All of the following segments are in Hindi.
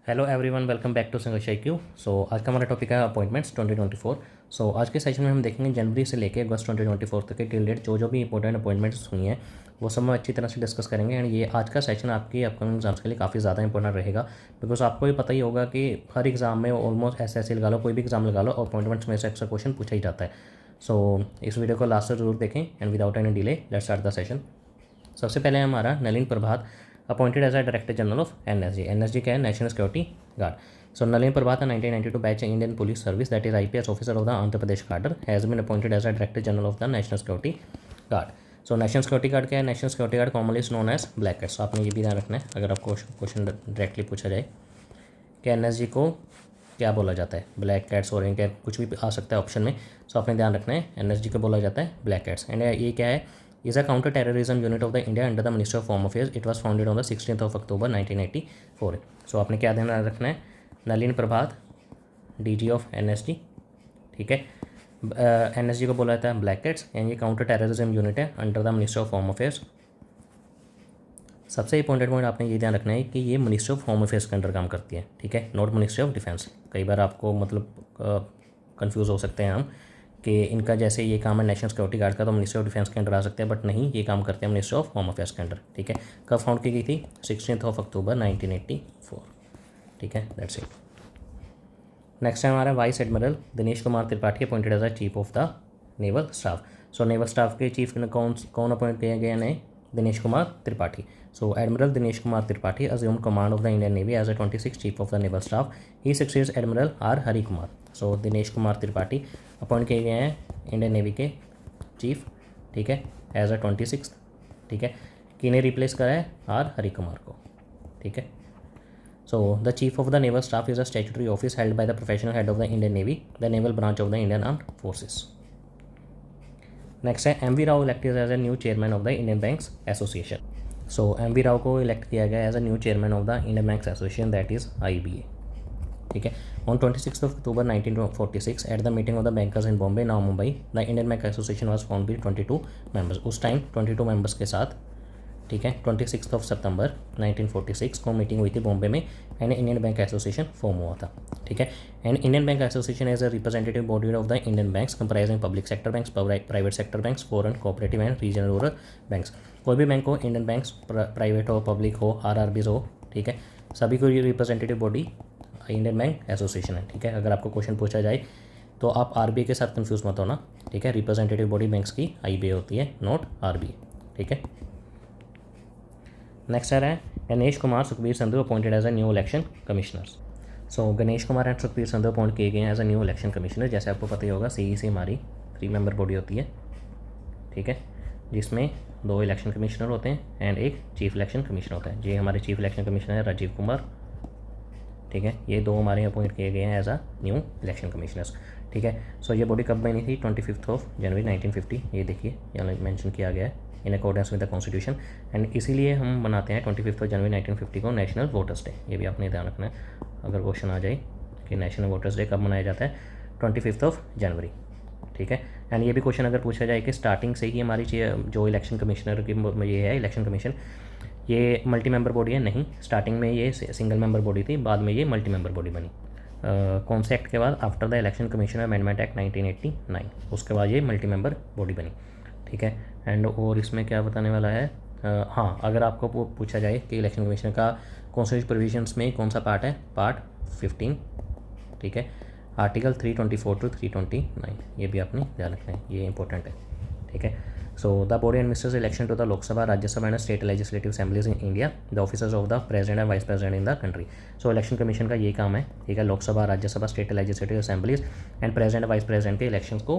Hello everyone, welcome back to Sangharsh IQ। So आज का हमारा टॉपिक है अपॉइंटमेंट्स 2024। सो आज के सेशन में हम देखेंगे जनवरी से लेकर अगस्त 2024 तक के टिल डेट जो भी इंपॉर्टेंट अपॉइंटमेंट्स हुई हैं वो सब हम अच्छी तरह से डिस्कस करेंगे। एंड ये आज का सेशन आपकी अपकमिंग एग्जाम्स के लिए काफ़ी ज़्यादा इंपॉर्टेंट रहेगा, बिकॉज आपको ये पता ही होगा कि हर एग्जाम में ऑलमोस्ट SSC लगा लो, कोई भी एग्जाम लगा लो, अपॉइंटमेंट्स में से अक्सर क्वेश्चन पूछा ही जाता है। सो इस वीडियो को लास्ट से जरूर देखें and without any delay let's start the session. सबसे पहले हमारा Nalin Prabhat appointed as a director general of NSG क्या है, national security guard. So Nalin Prabhat, a 1992 batch Indian Police Service, that is IPS officer of the Andhra Pradesh cadre, has been appointed as a Director General of the National Security Guard. So National Security Guard क्या है? National Security Guard commonly is known as Black Cats। आपने ये भी ध्यान रखना है अगर आपको क्वेश्चन डायरेक्टली पूछा जाए कि NSG को क्या बोला जाता है, ब्लैक कैट्स और क्या कुछ भी आ सकता है ऑप्शन में। सो आपने ध्यान रखना है NSG को बोला जाता है ब्लैक कैट्स। एंड ये क्या है? Is a counter terrorism unit of the India under the ministry of home affairs. It was founded on the 16th of October 1984। सो आपने क्या ध्यान रखना है? नलिन प्रभात DG ऑफ NSG, ठीक है। NSG को बोला जाता है ब्लैक कैट्स एंड ये काउंटर टेररिज्म यूनिट है under the ministry of home affairs. सबसे इंपॉर्टेंट पॉइंट आपने ये ध्यान रखना है कि ये मिनिस्ट्री ऑफ होम अफेयर्स के अंडर काम करती है, ठीक है, नॉट मिनिस्ट्री ऑफ डिफेंस। कई बार आपको मतलब कंफ्यूज हो सकते हैं हम कि इनका जैसे ये काम है नेशनल सिक्योरिटी गार्ड का तो मिनिस्ट्री ऑफ डिफेंस के अंडर आ सकते हैं, बट नहीं, ये काम करते हैं मिनिस्ट्री ऑफ होम अफेयर्स के अंडर, ठीक है। कब फाउंड की गई थी? 16th of October 1984, ठीक है, दैट्स इट। नेक्स्ट है हमारा vice admiral Dinesh Kumar Tripathi appointed as a chief of the naval staff. So naval staff के चीफ कौन अपॉइंट किए गए हैं? Dinesh Kumar Tripathi. So admiral Dinesh Kumar Tripathi assumed command of the Indian Navy as a 26th chief of the naval staff. He succeeds admiral R Hari Kumar. So Dinesh Kumar Tripathi appoint किए गए हैं इंडियन नेवी के चीफ, ठीक है, एज अ 26th, ठीक है। किन्हें रिप्लेस करा है? R हरि कुमार को, ठीक है। So the Chief of the Naval Staff is a statutory office held by the professional head of the Indian Navy, the naval branch of the Indian Armed Forces. Next है MV Rao elected as a new chairman of the Indian Banks Association. So MV Rao को elect किया गया as a new chairman of the Indian Banks Association, that is IBA, ठीक है। On 26th of October 1946 at the meeting of the bankers in Bombay, now Mumbai, the Indian Bank Association was formed with 22 members. उस टाइम 22 members के साथ, ठीक है, 26 सितंबर 1946 को मीटिंग हुई थी बॉम्बे में and Indian bank association form हुआ था, ठीक है। And Indian bank association as a representative body of the Indian banks comprising public sector banks, private sector banks, foreign cooperative and regional rural banks. कोई भी बैंक हो, इंडियन बैंक्स प्राइवेट हो, पब्लिक हो, RRBs हो, ठीक है, सभी को ये representative body Indian bank association है, ठीक है। अगर आपको क्वेश्चन पूछा जाए तो आप RBI के साथ कन्फ्यूज मत होना, ठीक है। रिप्रेजेंटेटिव बॉडी बैंक्स की IBA होती है, नॉट RBI, ठीक है। नेक्स्ट आ रहा है Ganesh Kumar Sukhbir Sandhu appointed as a new election commissioners. So Ganesh Kumar and Sukhbir Sandhu appoint किए गए हैं as a new election commissioner. जैसे आपको पता ही होगा CEC हमारी 3 मेंबर बॉडी होती है, ठीक है, जिसमें 2 इलेक्शन कमिश्नर होते हैं एंड एक चीफ इलेक्शन कमिश्नर होता है। ये हमारे चीफ इलेक्शन कमिश्नर है राजीव कुमार, ठीक है। ये 2 हमारे अपॉइंट किए गए हैं as a new election commissioners, ठीक है। सो ये बॉडी कब बनी थी? 25 जनवरी 1950। ये देखिए यहाँ मेंशन किया गया है in accordance with the constitution and इसीलिए हम बनाते हैं 25 जनवरी 1950 को नेशनल वोटर्स डे। ये भी आपने ध्यान रखना है अगर क्वेश्चन आ जाए कि नेशनल वोटर्स डे कब मनाया जाता है? 25 जनवरी, ठीक है। एंड ये भी क्वेश्चन अगर पूछा जाए कि स्टार्टिंग से ही हमारी जो इलेक्शन कमिश्नर की ये है इलेक्शन कमीशन, ये मल्टी मेंबर बॉडी है? नहीं, स्टार्टिंग में ये सिंगल मेंबर बॉडी थी, बाद में ये मल्टी मेंबर बॉडी बनी। कौन से एक्ट के बाद? After the election commission amendment act 1989, उसके बाद ये मल्टी मेंबर बॉडी बनी, ठीक है। एंड और इसमें क्या बताने वाला है? हाँ, अगर आपको पूछा जाए कि इलेक्शन कमीशन का कॉन्स्टिट्यूशन प्रोविजंस में कौन सा पार्ट है? पार्ट 15, ठीक है, आर्टिकल 324 to 329, ये भी आपने ध्यान रखना है, ये इंपॉर्टेंट है, ठीक है। So the body administrates election to the Lok Sabha, Rajya Sabha and state legislative assemblies in India, the officers of the president and vice president in the country. So election commission का ये काम है, ठीक है, Lok Sabha, Rajya Sabha, state legislative assemblies and president vice president के इलेक्शन को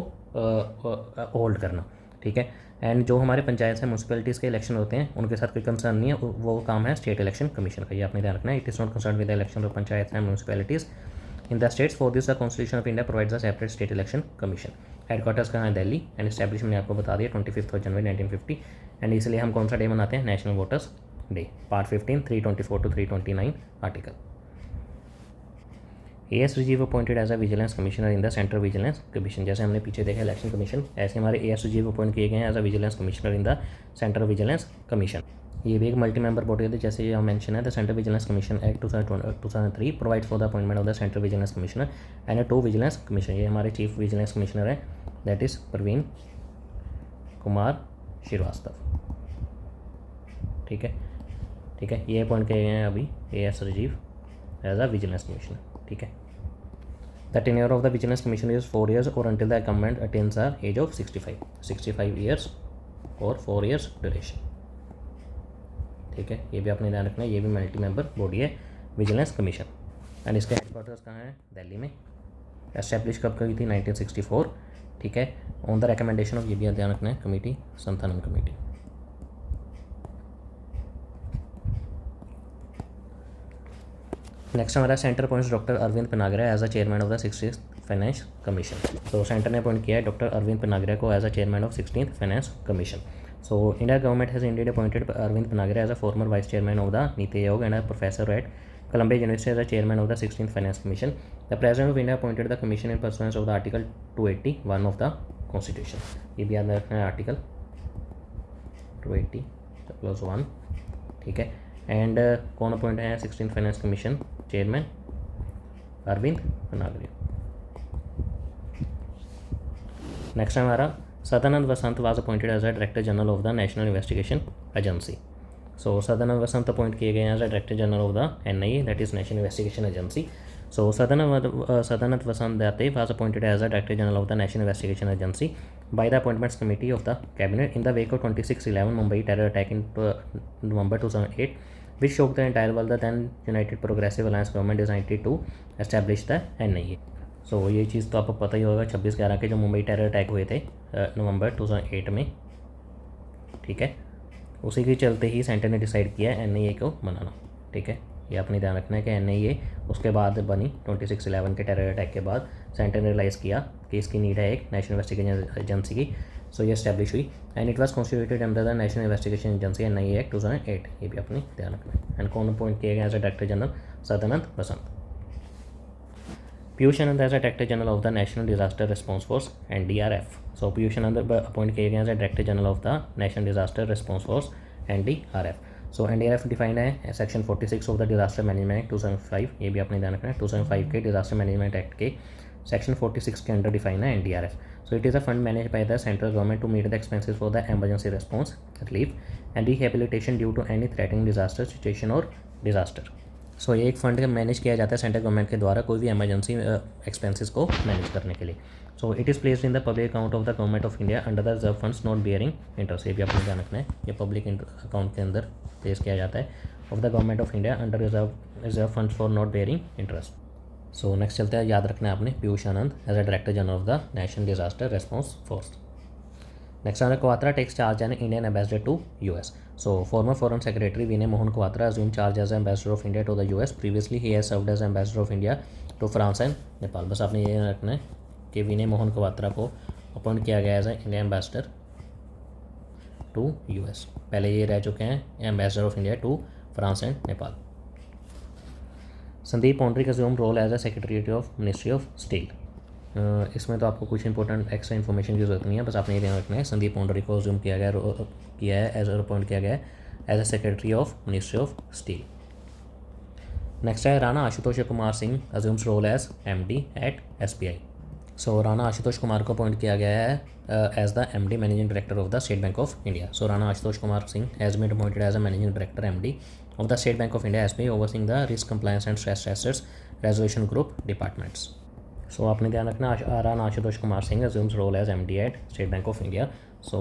होल्ड करना, ठीक है। एंड जो हमारे पंचायत से म्यूनसिपैलिटीज़ के इलेक्शन होते हैं उनके साथ कोई कंसर्न नहीं है, वो काम है स्टेट इलेक्शन कमीशन का, ये आपने ध्यान रखना है। It is not concern with the election of panchayat and municipalities in the states. For this the constitution of India provides a separate state election commission. Headquarters कहाँ है? दिल्ली एंड इस्टेब्लिश मैंने आपको बता दिया 25 जनवरी 1950 एंड इसलिए हम कौन सा डे मनाते हैं? National voters day, part 15 324 to 329 article. AS Rajiv appointed as a vigilance commissioner in the central vigilance commission. जैसे हमने पीछे देखा इलेक्शन कमीशन, ऐसे हमारे AS Rajiv अपॉइंट किए गए हैं as a vigilance commissioner in the central vigilance commission. ये भी एक मल्टी मेंबर बॉडी होती है, जैसे ये मेंशन है the central vigilance commission act 2003 provide for the appointment of the central vigilance commissioner and 2 vigilance commission. ये हमारे चीफ विजिलेंस कमिश्नर है, दैट इज़ प्रवीण कुमार श्रीवास्तव। ठीक है, ये अपॉइंट किए गए हैं अभी AS Rajiv as a vigilance commissioner. ठीक है, the tenure of the vigilance commission is 4 years और until the government attains the age of 65 years और 4 years ड्यूरेशन। ठीक है, ये भी आपने ध्यान रखना है, ये भी मल्टी मेंबर बॉडी है विजिलेंस कमीशन। एंड इसके हेडक्वार्टर्स कहाँ है? दिल्ली में। एस्टैब्लिश कब की थी? 1964। ठीक है, ऑन द रिकमेंडेशन ऑफ, ये भी ध्यान रखना है, कमेटी संथानम कमेटी। नेक्स्ट हमारा centre appoints doctor Arvind Panagariya as a chairman of the 16th finance commission. तो सेंटर ने अपॉइंट किया है डॉक्टर अरविंद पनागरा को as a chairman of 16th finance commission. So India government has indeed appointed Arvind Panagra as a former vice chairman of the Niti Aayog and a professor at Columbia University as a chairman of the 16th Finance Commission. The President of India appointed the commission in pursuance of the Article 281 of the Constitution. ये भी याद रखना है, आर्टिकल 280 क्लॉज 1। ठीक है, एंड कौन अपॉइंट है 16th finance commission chairman? Arvind Panagariya. Next हमारा Sadanand Vasant was appointed as a Director General of the National Investigation Agency. So Sadanand Vasant appoint किए गए हैं as a Director General of the NIA, that is National Investigation Agency. So Sadanand Vasant Date was appointed as a Director General of the National Investigation Agency by the Appointments Committee of the Cabinet in the wake of 26/11 Mumbai terror attack in November 2008, which shocked the entire world. The then United Progressive Alliance government decided to establish the NIA. सो ये चीज़ तो आपको पता ही होगा, 26/11 के जो मुंबई टेरर अटैक हुए थे नवंबर 2008 में। ठीक है, उसी के चलते ही सेंटर ने डिसाइड किया NIA को बनाना। ठीक है, ये आपने ध्यान रखना है कि NIA उसके बाद बनी 26/11 के टेरर अटैक के बाद सेंटर ने रियलाइज़ किया कि इसकी नीड है एक नेशनल इन्वेस्टिगेशन एजेंसी की। सो ये एस्टैब्लिश हुई and it was constituted under the national investigation agency NIA act 2008। ये भी आपने ध्यान रखना है। एंड कौन अपॉइंट किए गए as a director general? Sadanand Vasant. Piyush Anand as a director general of the national disaster response force NDRF। So Piyush Anand appoint किए गए as a director general of the national disaster response force NDRF। So NDRF defined है section 46 of the disaster management act 2005। ये भी आपने ध्यान रखना है, 2005 के डिजास्टर मैनेजमेंट एक्ट के सेक्शन 46 के अंडर डिफाइन है NDRF। So it is a fund manage by the central government to meet the expenses for the emergency response, relief and rehabilitation due to any threatening disaster situation और डिजास्टर। सो ये एक फंड मैनेज किया जाता है सेंट्रल गवर्नमेंट के द्वारा कोई भी एमरजेंसी एक्सपेंसेस को मैनेज करने के लिए। सो it is placed in the public account of the government of India under the reserve funds not bearing interest. ये भी आपको ध्यान रखना है, ये पब्लिक अकाउंट के अंदर प्लेस किया जाता है of the government of India under reserve funds for not bearing interest. So next चलते हैं, याद रखना है आपने, Piyush Anand as a director general of the national disaster response force. Next on the Quatra takes charge as Indian ambassador to US. So former Foreign Secretary Vinay Mohan Quatra assumed charge as ambassador of India to the US. Previously he has served as ambassador of India to France and Nepal. बस आपने ये रखना है कि विनय मोहन क्वात्रा को अपॉइंट किया गया as Indian ambassador to US। पहले ये रह चुके हैं ambassador of India to France and Nepal. Sandeep Poundrik assume role as a secretary of ministry of steel. इसमें तो आपको कुछ इंपॉर्टेंट एक्स्ट्रा इन्फॉर्मेशन की जरूरत नहीं है, बस आपने ये ध्यान रखना है संदीप पौंडरी को अज्यूम किया है एज अपॉइंट किया गया है as a secretary of ministry of steel. Next है Rana Ashutosh Kumar Singh assumes role as MD at SBI। So Rana Ashutosh Kumar को अपॉइंट किया गया है as the MD managing director of the state bank of India. So Rana Ashutosh Kumar Singh has been appointed as a managing director MD of the state bank of India SBI overseeing the risk compliance and stress assets resolution group departments. So आपने ध्यान रखना, Rana Ashutosh Kumar Singh assumes role as MD at state bank of India. So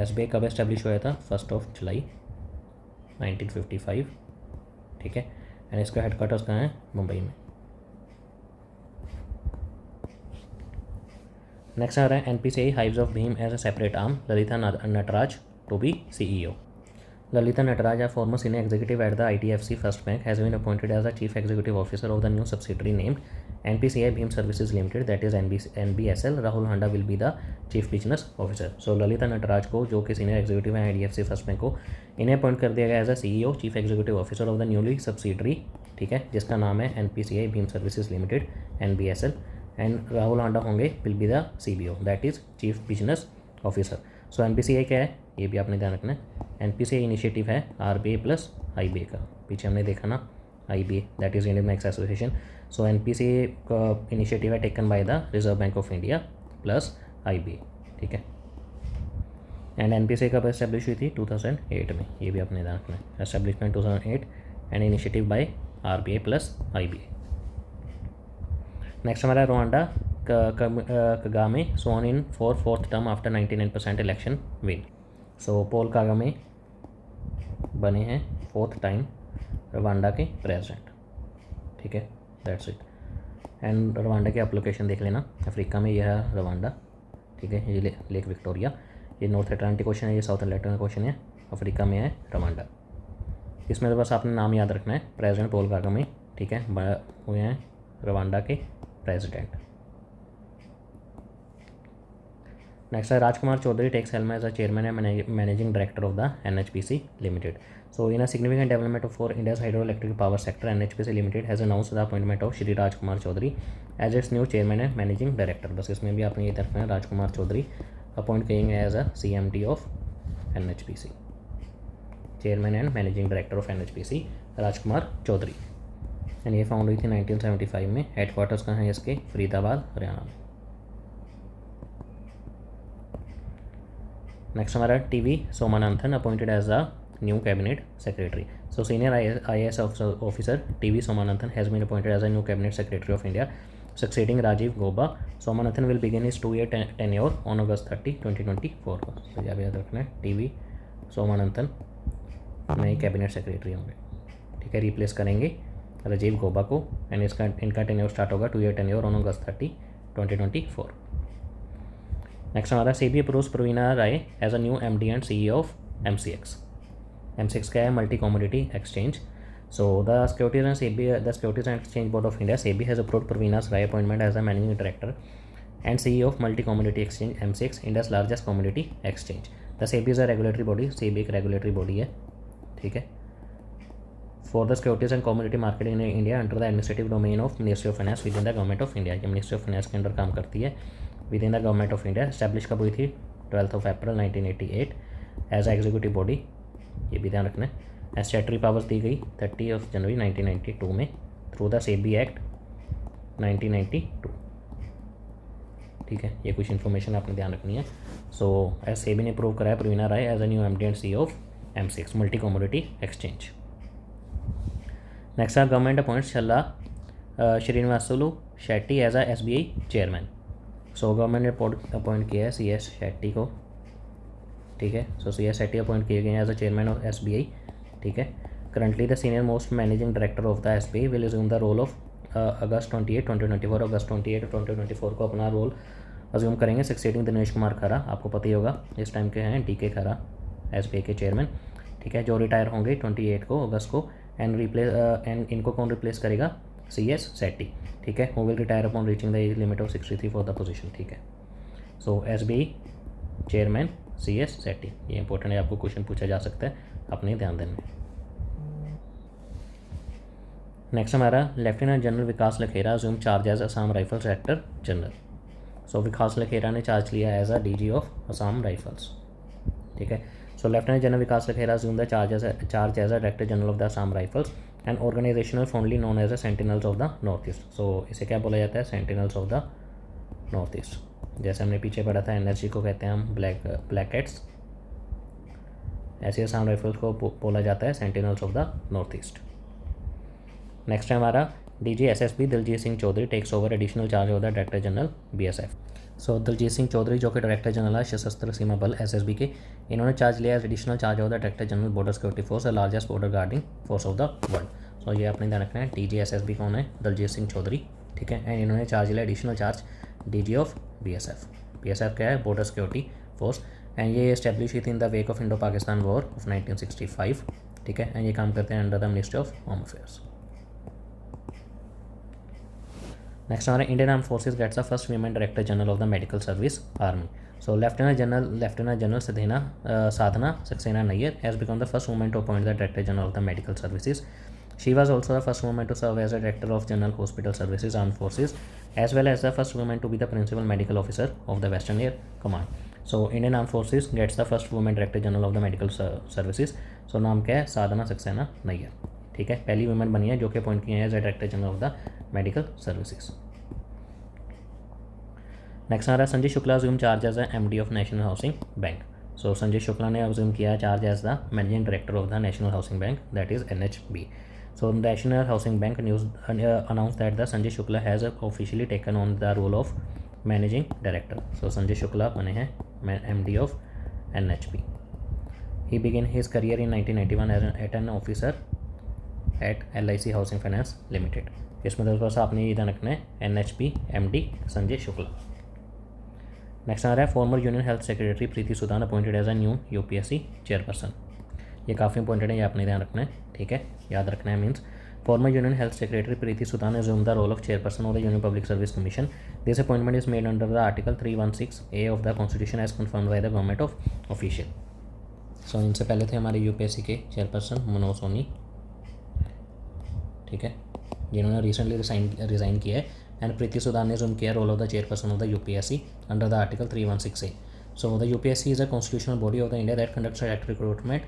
SBI कब एस्टेब्लिश हुआ था? 1 जुलाई 1955। ठीक है, एंड इसका हेडक्वार्टर्स कहाँ है? मुंबई में। नेक्स्ट आ रहा है NPCI हाइव्स ऑफ भीम as a separate arm, Lalita Nataraj to be CEO। Lalita Nataraj, a former senior executive at the IDFC First Bank, has been appointed as the Chief Executive Officer of the new subsidiary named NPCI Bhim Services Limited, that is NBSL. Rahul Handa will be the Chief Business Officer. So Lalita Nataraj को, जो कि सीनियर एग्जीक्यूटिव है IDFC फर्स्ट बैंक को, इन्हें अपॉइंट कर दिया गया as a CEO chief executive officer of the newly subsidiary. ठीक है, जिसका नाम है NPCI Bhim Services Limited NBSL। And Rahul Handa होंगे will be the CBO, that is chief business officer. So NPCI क्या है ये भी आपने ध्यान रखना है। NPCA इनिशिएटिव है RBI प्लस IBA का, पीछे हमने देखा ना IBA that is Indian banks association. So NPCA का इनिशिएटिव है taken by the reserve bank of India plus IBA, ठीक है। एंड NPCA कब एस्टेब्लिश हुई थी? 2008 में, ये भी अपने ध्यान रखना है, establishment 2008 and initiative by RBI plus IBA। Next हमारा Rwanda Kagame sworn in for fourth term after 99% election win. So Paul Kagame बने हैं फोर्थ टाइम रवांडा के प्रेसिडेंट, ठीक है, दैट्स इट। एंड रवांडा की आप लोकेशन देख लेना, अफ्रीका में यह है रवांडा, ठीक है, ये लेक विक्टोरिया, ये नॉर्थ अटलांटिक ओशन है, ये साउथ अटलांटिक ओशन है, अफ्रीका में है रवांडा। इसमें तो बस आपने नाम याद रखना है, प्रेसिडेंट पॉल कागामे, ठीक है, हुए हैं रवांडा के प्रेसिडेंट। नेक्स्ट है Rajkumar Chaudhary takes helm as a chairman and managing director of the NHPC limited. So in a significant development for India's hydroelectric power sector, NHPC Limited has announced the appointment of Shri Rajkumar Chaudhary as its new chairman and managing director। बस इसमें भी आपने ये रखना है, राजकुमार चौधरी अपॉइंट करेंगे as a CMD of NHPC, chairman and managing director of NHPC Rajkumar Chaudhary. And ये फाउंड हुई थी 1975 में। हेडक्वार्टर्स कहाँ है इसके? फरीदाबाद हरियाणा में। नेक्स्ट हमारा TV Somanathan appointed as a new cabinet secretary। So senior IAS officer TV Somanathan has been appointed as a new cabinet secretary of India, succeeding Rajiv Gauba। Somanathan will begin his 2-year tenure on August 30, 2024 को। तो याद रखना है, TV सोमानाथन नए कैबिनेट सेक्रेटरी होंगे, ठीक है, रिप्लेस करेंगे राजीव गौबा को। एंड इनका टेन्योर स्टार्ट होगा 2-year tenure on August 30, 2024। Next हमारा SEBI approves Praveena Rai as a new MD and CEO of MCX। MCX क्या है? Multi commodity exchange. So the securities and exchange board of India SEBI has approved Praveena's Rai appointment as a managing director and CEO of multi commodity exchange MCX, India's largest commodity exchange. The SEBI is a regulatory body, SEBI एक रेगुलेटरी बॉडी है, ठीक है, for the securities and commodity market in India under the administrative domain of ministry of finance with in the government of India. ये मिनिस्ट्री ऑफ फाइनेंस के अंडर काम करती है with in the government of India. Establish कब हुई थी? 12 अप्रैल 1988 एज अ एग्जीक्यूटिव बॉडी, ये भी ध्यान रखना है। स्टैट्यूटरी पावर्स दी गई 30 जनवरी 1992 में थ्रू द SEBI एक्ट 1992, ठीक है, ये कुछ इन्फॉर्मेशन आपने ध्यान रखनी है। सो SEBI ने अप्रूव कराया Praveena Rai as a new MD and CEO of MCX multi commodity exchange. Next government appoints Challa Sreenivasulu Setty as a SBI chairman. So government ने अपॉइंट किया है CS शेट्टी को, ठीक है। सो CS शेट्टी अपॉइंट किए गए हैं as a chairman of SBI, ठीक है। Currently the senior most managing director of the SBI will assume the role of August 28, 2024 अगस्त 28, 2024 को अपना रोल अज्यूम करेंगे, सक्सेडिंग दिनेश कुमार खरा। आपको पता ही होगा इस टाइम के हैं DK खरा SBI के चेयरमैन, ठीक है, जो रिटायर होंगे 28 को अगस्त को। एंड इनको कौन रिप्लेस करेगा? CS शेट्टी, ठीक है, who will retire upon reaching the age limit of 63 for the position, ठीक है। सो SBI चेयरमैन CS शेट्टी, ये इंपॉर्टेंट है, आपको क्वेश्चन पूछा जा सकता है, अपने ध्यान देना। नेक्स्ट हमारा lieutenant general Vikas Lakhera assume charge as Assam rifles director general. So Vikas Lakhera ने चार्ज लिया as a DG of Assam rifles, ठीक है। So lieutenant general Vikas Lakhera assume the charge as a director general of the Assam rifles and organisational formally known as a sentinels of the north east. So इसे क्या बोला जाता है? Sentinels of the north east. जैसे हमने पीछे पढ़ा था NRG को कहते हैं हम ब्लैक हैट्स, ऐसे असम राइफल्स को बोला जाता है sentinels of the north east. Next है हमारा DG SSB Diljit Singh Chaudhary takes over additional charge of the director general BSF। सो दिलजीत सिंह चौधरी जो कि डायरेक्टर जनरल है सशस्त्र सीमा बल SSB के, इन्होंने चार्ज लिया as additional charge of the director general border security force, the largest border guarding force of the world. So ये आपने ध्यान रखना है, DG SSB कौन है? दिलजीत सिंह चौधरी, ठीक है। एंड इन्होंने चार्ज लिया additional charge DG of BSF। BSF क्या है? Border security force. एंड ये एस्टेब्लिश हुई थी in the wake of Indo Pakistan war of 1965, ठीक है। एंड ये काम करते हैं under the ministry of home affairs. Next हमारा Indian arm forces gets the first women director general of the medical service army. So lieutenant general Sadhana Saxena Nair has become the first women to appoint the director general of the medical services. She was also the first woman to serve as a director of General Hospital Services Armed Forces, as well as the first woman to be the principal medical officer of the Western Air Command. So Indian arm forces gets the first women director general of the medical services. So नाम क्या है, साधना सक्सेना नैयर। ठीक है, पहली वुमेन बनी है जो कि अपॉइंट किए हैं as director general of the medical services. Next आ रहा है Sanjay Shukla assume charge as MD of national housing bank. So Sanjay Shukla ने अज्यूम किया charge as the managing director of the national housing bank, that is NHB। So national housing bank news announce that the Sanjay Shukla has officially taken on the role of managing director. So Sanjay Shukla बने हैं MD of NHB। He begin his career in 1991 at an officer at LIC housing finance limited. इसमें थोड़ा सा आपने ये ध्यान रखना है, NHB MD Sanjay Shukla. Next आ रहा है former union health secretary Preeti Sudan appointed as a new UPSC chairperson. ये काफ़ी इंपॉर्टेंट है, ये आपने ध्यान रखना है। ठीक है, याद रखना है means farmer union health secretary Preeti Sudan assumed the role of chairperson of the Union Public Service Commission. This appointment is made under the Article 316A of the Constitution as confirmed by the government of official. सो इनसे पहले थे हमारे UPSC के चेयरपर्सन मनोज सोनी। ठीक है, जिन्होंने रिसेंटली रिज़ाइन किया है। एंड प्रीति सुदान ने assumed किया role of the chairperson of the UPSC under the Article 316A. So the UPSC is a constitutional body of the India that conducts direct recruitment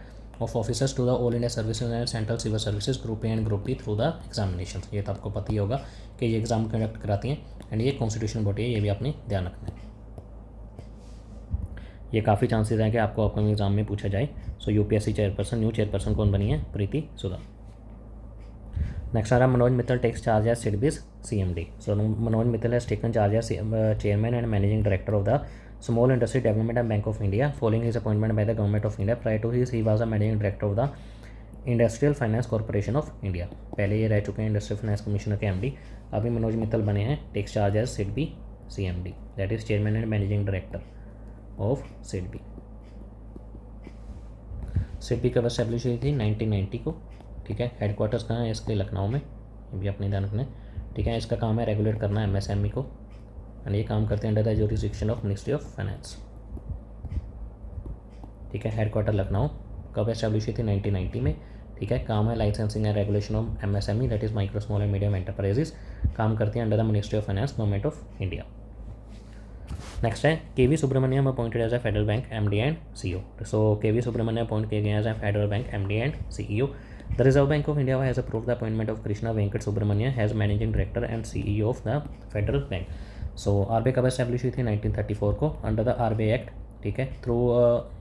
of officers to the All India Services and Central Civil Services Group A and Group B through the examinations. ये तो आपको पता ही होगा कि ये एग्ज़ाम कंडक्ट कराती हैं एंड ये कॉन्स्टिट्यूशनल बॉडी है, ये भी आपने ध्यान रखना है। ये काफ़ी चांसेस हैं कि आपको अपने एग्जाम में पूछा जाए। So UPSC chairperson, new chairperson कौन बनी है, प्रीति सुदान। नेक्स्ट आ रहा Manoj Mittal takes charge as SIDBI's CMD। So Manoj Mittal has taken charge as chairman and managing director of the Small Industry Development and Bank of India following his appointment by the Government of India. Prior to his, he was a managing director of the Industrial Finance Corporation of India. पहले ये रह चुके हैं इंडस्ट्रियल फाइनेंस कमिश्नर के MD। अभी मनोज मित्तल बने हैं takes charge as SIDBI CMD, that is chairman and managing director of SIDBI। SIDBI कब एस्टेब्लिश हुई थी, 1990 को। ठीक है, हेडक्वार्टर्स कहाँ है इसके, लखनऊ में, ये भी अपने ध्यान रखना है। ठीक है, इसका काम है रेगुलेट करना MSME को एंड ये काम करते हैं under the jurisdiction of ministry of finance. ठीक है, हेडक्वार्टर लखनऊ। कब एस्टैब्लिश हुई थी, 1990 में। ठीक है, काम है licensing and regulation of MSME, that is micro small and medium enterprises. काम करती हैं under the ministry of finance, government of India. Next है KV Subramanyam appointed as a federal bank MD and CEO। So KV Subramanyam appoint किए गए as a federal bank MD and CEO। The reserve bank of India has approved the appointment of Krishna Venkat Subramanyam has managing director and CEO of the federal bank. So RBI कब एस्टैब्लिश हुई थी, 1934 को अंडर द RBI एक्ट। ठीक है, through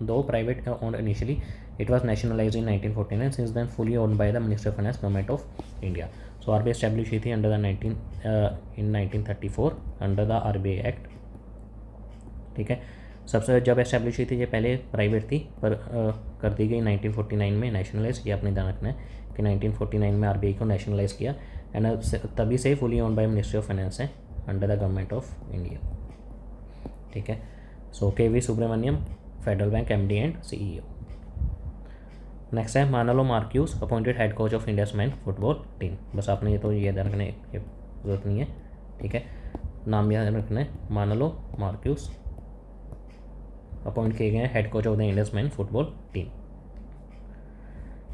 two private owned initially, it was nationalised in 1949, since then fully owned by the ministry of finance, government of India. So RBI establish हुई थी under the 1934 under the RBI act. ठीक है, सबसे जब एस्टैब्लिश हुई थी ये पहले प्राइवेट थी पर कर दी गई 1949 में नेशनलाइज। ये अपने ध्यान रखना है कि 1949 में RBI को नेशनलाइज किया एंड तभी से fully owned by ministry of finance है under the government of India. ठीक है, so KV Subramaniam Federal bank MD and CEO। Next है Manolo Marquez appointed head coach of India's men football team. बस आपने ये तो ये ध्यान रखने की जरूरत नहीं है। ठीक है, नाम याद रखना है, मानलो मार्क्यूस अपॉइंट किए गए हैं head coach of the India's men football team.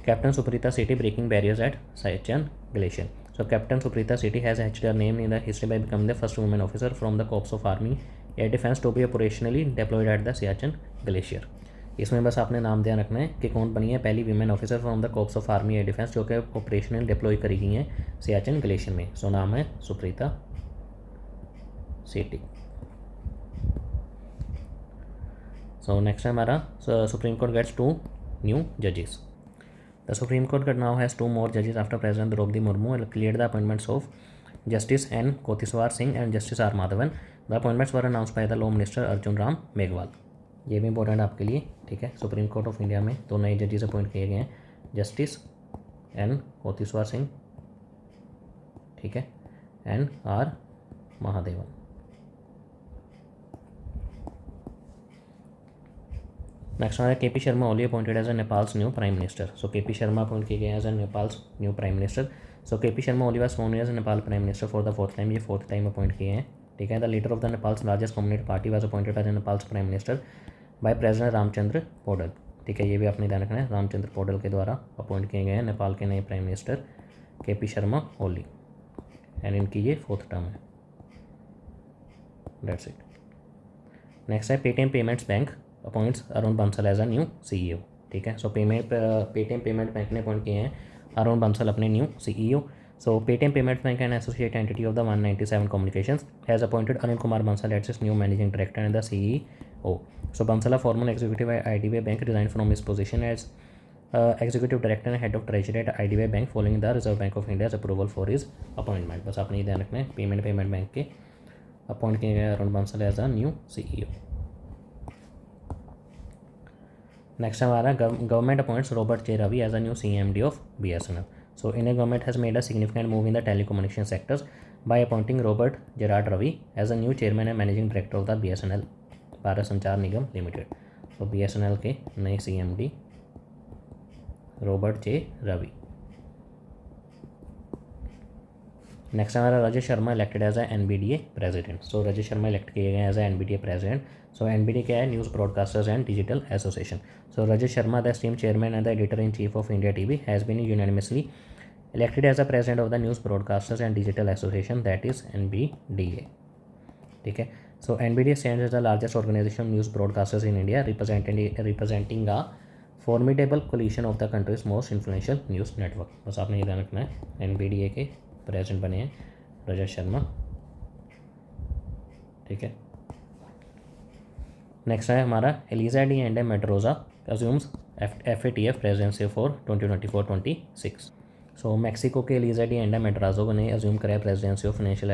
Captain Suprita Sethi breaking barriers at Siachen glacier. So Captain Suprita Sethi has etched her name in the history by becoming the first woman officer from the Corps of Army Air Defense to be operationally deployed at the Siachen Glacier. इसमें बस आपने नाम ध्यान रखना है कि कौन बनी है पहली women officer from the corps of army air defence जो कि ऑपरेशनल डिप्लॉय करी गई हैं सियाचिन ग्लेशियर में। सो नाम है सुप्रीता सेठी। सो नेक्स्ट है हमारा सुप्रीम कोर्ट गेट्स 2 न्यू जजेस। The Supreme Court now has 2 more judges after President Draupadi Murmu cleared the appointments of Justice N. Kotiswar Singh and Justice R. Madhavan. The appointments were announced by the Law Minister Arjun Ram Meghwal. ये भी इंपॉर्टेंट आपके लिए। ठीक है, सुप्रीम कोर्ट ऑफ इंडिया में 2 नए जजेस अपॉइंट किए गए हैं, जस्टिस N. कोतिस्वार सिंह, ठीक है, N. R. महादेवन। नेक्स्ट हमारा KP Sharma Oli appointed as a Nepal's new prime minister. So KP Sharma appoint किए गए as a Nepal's new prime minister. So KP Sharma Oli was sworn as Nepal prime minister for the 4th time. ये 4th टाइम अपॉइंट किए हैं। ठीक है, the leader of the Nepal's largest communist party was appointed as Nepal's prime minister by president Ramchandra Paudel. ठीक है, ये भी आपने ध्यान रखना है, रामचंद्र पौडल के द्वारा अपॉइंट किए गए हैं नेपाल के नए prime minister KP Sharma Oli and इनकी ये 4th टर्म है। That's it. नेक्स्ट है Paytm payments bank appoints Arun Bansal as a new CEO। ठीक है, सो पेटीएम पेमेंट बैंक ने अपॉइंट किए हैं अरुण बंसल अपने new CEO। So Paytm payments bank and associate entity of the 197 communications has appointed Arun Kumar Bansal as his new managing director and the CEO। So Bansal, a former executive at IDBI Bank, resigned from his position as executive director and head of treasury at IDBI Bank following the Reserve Bank of India's approval for his appointment। बस आपने ये ध्यान रखना है, पेमेंट बैंक के अपॉइंट किए गए Arun Bansal as a new CEO। Next हमारा government appoints Robert J Ravi as a new CMD of BSNL। So Indian government has made a significant move in the telecommunication sectors by appointing Robert Gerard Ravi as a new chairman and managing director of the BSNL Bharat Sanchar Nigam limited. तो BSNL के नए CMD Robert J Ravi. Next हमारा Rajat Sharma elected as a NBDA president. So Rajat Sharma elect किए गए as a NBDA president. So NBDA क्या है? News broadcasters and digital association. So Rajat Sharma the esteemed chairman and the editor in chief of India TV has been unanimously elected as a president of the News Broadcasters and Digital Association, that is NBDA। ठीक है, सो NBDA stands as the largest organization of news broadcasters in India, representing a formidable coalition of the country's most influential news network। बस आपने ये ध्यान रखना है, NBDA के प्रेसिडेंट बने हैं रजत शर्मा। ठीक है, नेक्स्ट है हमारा Elisa de Anda Madrazo assumes FATF presidency for 2024-26। So Mexico के एलिजा डी एंडा मेड्राजो ने अज्यूम करा है presidency of financial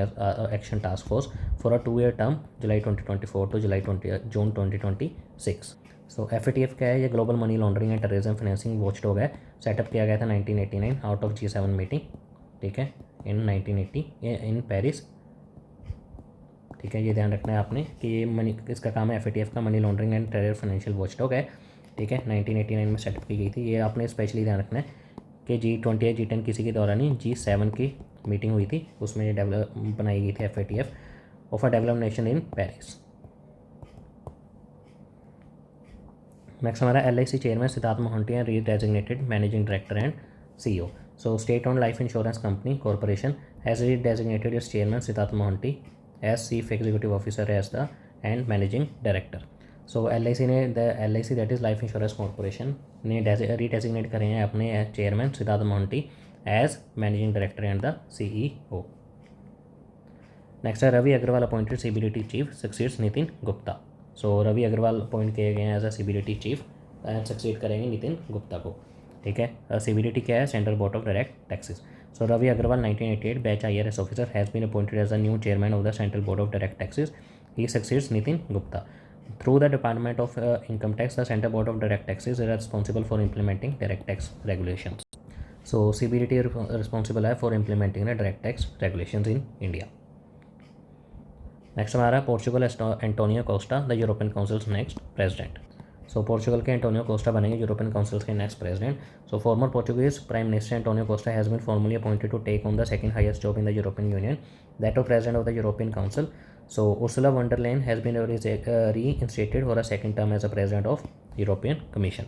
action task force for a 2-year term July 2024 to June 2026। So FATF क्या है? ये global money laundering and terrorism financing watchdog है। सेटअप किया गया था 1989 आउट ऑफ G7 मीटिंग। ठीक है, इन 1980 इन पेरिस। ठीक है, ये ध्यान रखना है आपने कि ये मनी, इसका काम है FATF का, money laundering and terror financial watchdog है। ठीक है, 1989 में सेटअप की गई थी। ये आपने स्पेशली ध्यान रखना है कि G20 या G10 किसी के द्वारा नहीं, G7 की मीटिंग हुई थी, उसमें ये बनाई गई थी FATF of a developed nation in Paris. Next हमारा LIC chairman Siddhartha Mohanty and redesignated managing director and CEO। So state own life insurance company corporation has redesignated its chairman Siddhartha Mohanty as chief executive officer as the and managing director. So LIC ने LIC that is life insurance corporation ने रीडेजिग्नेट करे हैं अपने chairman Siddhartha Mohanty as managing director and the CEO। Next है Ravi Agarwal appointed CBDT chief succeeds Nitin Gupta. So Ravi Agrawal appoint किए गए हैं as a CBDT chief and succeed करेंगे नितिन गुप्ता को। ठीक है, CBDT क्या है? Central board of direct taxes. So Ravi Agrawal 1988 batch IRS officer has been appointed as a new chairman of the central board of direct taxes. He succeeds Nitin Gupta. Through the department of income tax the central board of direct taxes is responsible for implementing direct tax regulations. So CBDT responsible है for implementing the direct tax regulations in India. Next हमारा Portugal Antonio Costa the European council's next president. So Portugal के एंटोनियो कोस्टा बनेंगे यूरोपियन काउंसिल्स के next president. So former Portuguese prime minister Antonio Costa has been formally appointed to take on the second highest job in the European Union, that of president of the European council. So Ursula von der Leyen has been reinstated for a second term as a president of European commission.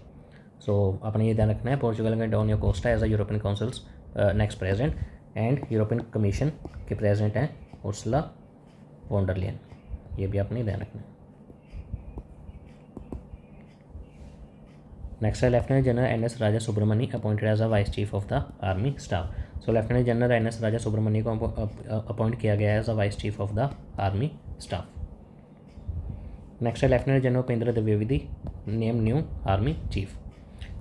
So आपने ये ध्यान रखना है, पोर्चुगल के Antonio Costa as a European council's next president and European commission के प्रेसिडेंट हैं उर्सुला वॉन डर लेयन। ये भी आपने ध्यान रखना है। नेक्स्ट है lieutenant general NS Raja Subramani appointed as a vice chief of the army staff. So lieutenant general NS Raja Subramani को अपॉइंट किया गया है as a vice chief of the army staff. Next है lieutenant general Upendra Dwivedi named new army chief.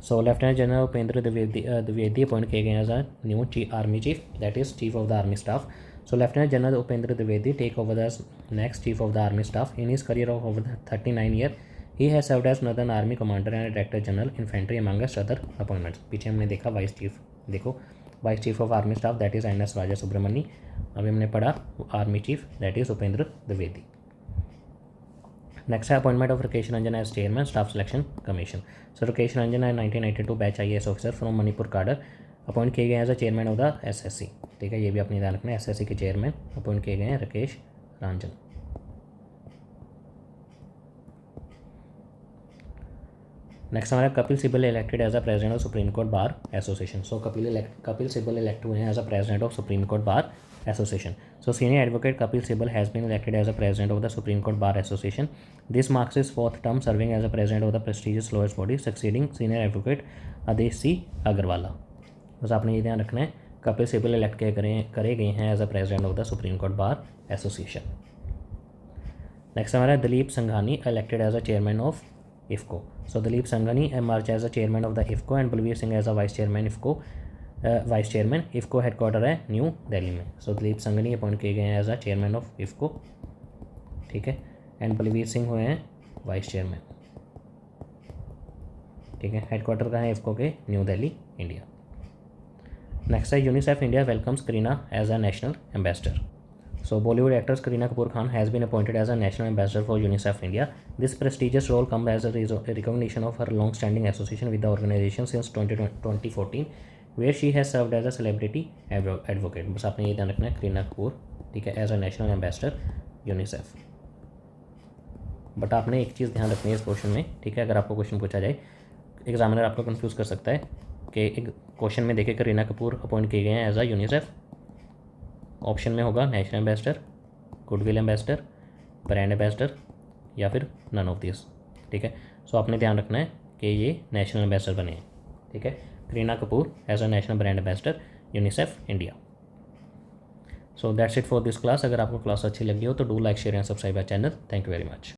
So lieutenant general Upendra Dwivedi appoint किए गए as a new army chief, that is chief of the army staff. So Lieutenant General Upendra Dwivedi take over as next Chief of the Army Staff. In his career of over 39 years, he has served as Northern Army Commander and Director General Infantry amongst other appointments। पीछे हमने देखा वाइस चीफ, देखो vice chief of army staff that is NS Raja Subramani. अभी हमने पढ़ा army chief that is Upendra Dwivedi. Next है appointment of Rakesh Ranjan as chairman staff selection commission. So Rakesh Ranjan है 1992 batch IAS officer from Manipur cadre appoint किए गए as a chairman of the SSC। ठीक है, ये भी अपनी ध्यान रखना है, SSC के चेयरमैन अपॉइंट किए गए हैं राकेश रंजन। नेक्स्ट हमारा Kapil Sibal elected as a president of supreme court bar association. So Kapil Sibal elect हुए हैं as a president of supreme court bar association. So senior advocate Kapil Sibal has been elected as a president of the Supreme Court Bar Association. This marks his fourth term serving as a president of the prestigious lowest body, succeeding senior advocate आदेश सी अग्रवाला। बस आपने ये ध्यान रखना है, कपिल सिब्बल इलेक्ट करे गए हैं as a president of the supreme court bar association. Next हमारा Dilip Sanghani elected as a chairman of IFFCO. So Dilip Sanghani emerged as a chairman of the IFFCO and Balvir Singh as a vice chairman IFFCO. Vice chairman IFFCO headquarter है न्यू दिल्ली में। सो दिलीप संघनी अपॉइंट किए गए हैं as a chairman of IFFCO, ठीक है, एंड बलवीर सिंह हुए हैं वाइस चेयरमैन, ठीक है। हेडक्वार्टर का है इफ्को के न्यू दिल्ली, इंडिया। नेक्स्ट है UNICEF India welcomes Kareena as a national ambassador. So Bollywood actress Kareena Kapoor Khan has been appointed as a national ambassador for UNICEF India. This prestigious role comes as a recognition of her long-standing association with the organization since 2014, where she has served as a celebrity advocate. बस आपने ये ध्यान रखना है, करीना कपूर, ठीक है, as a national ambassador UNICEF. But आपने एक चीज़ ध्यान रखनी है इस क्वेश्चन में, ठीक है, अगर आपको क्वेश्चन पूछा जाए, एग्जामिनर आपको कंफ्यूज कर सकता है कि एक क्वेश्चन में देखिए करीना कपूर अपॉइंट किए गए हैं एज अ यूनिसेफ, ऑप्शन में होगा national ambassador, goodwill ambassador, brand ambassador या फिर नन ऑफ दिस, ठीक है। सो आपने ध्यान रखना है कि ये नेशनल एम्बेसडर बने हैं, ठीक है, Kareena Kapoor as a national brand ambassador UNICEF India. So that's it for this class. अगर आपको क्लास अच्छी लगी हो तो do like share and subscribe our channel. Thank you very much.